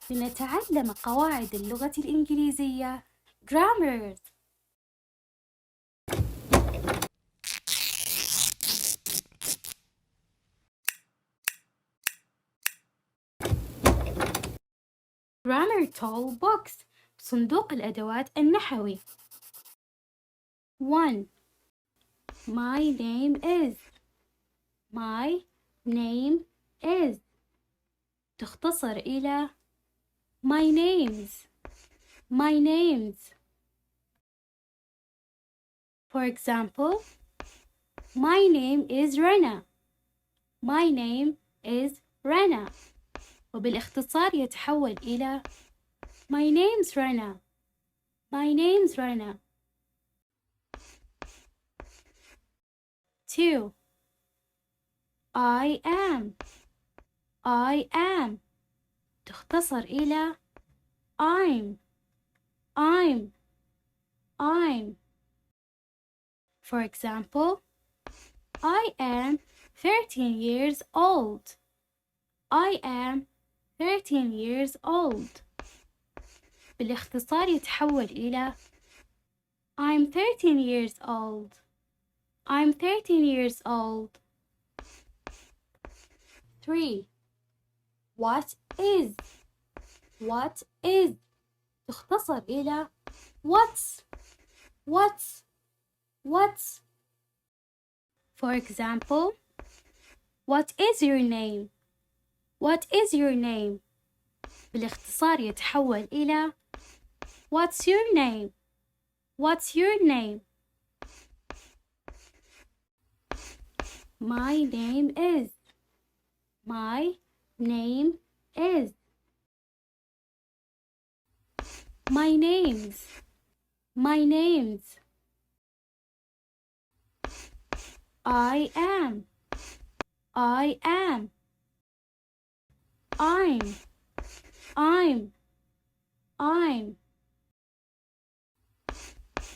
لنتعلم قواعد اللغة الإنجليزية grammars. grammar toolbox صندوق الأدوات النحوي. 1. My name is. My name is تختصر إلى my names. My names. For example, my name is Rana. My name is Rana. وبالاختصار يتحول إلى my name's Rana. My name's Rana. 2. I am. I am تختصر إلى I'm. I'm. For example, I am 13 years old. I am 13 years old. بالاختصار يتحول إلى I'm 13 years old. I'm 13 years old. 3. What is. What is تختصر إلى what's. For example, what is your name? What is your name? بالاختصار يتحول إلى what's your name? What's your name? My name is. My name is. My names. My names. I am. I am. I'm.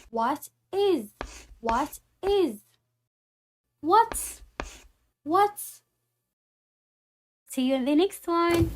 What is. What is. What's. See you in the next one.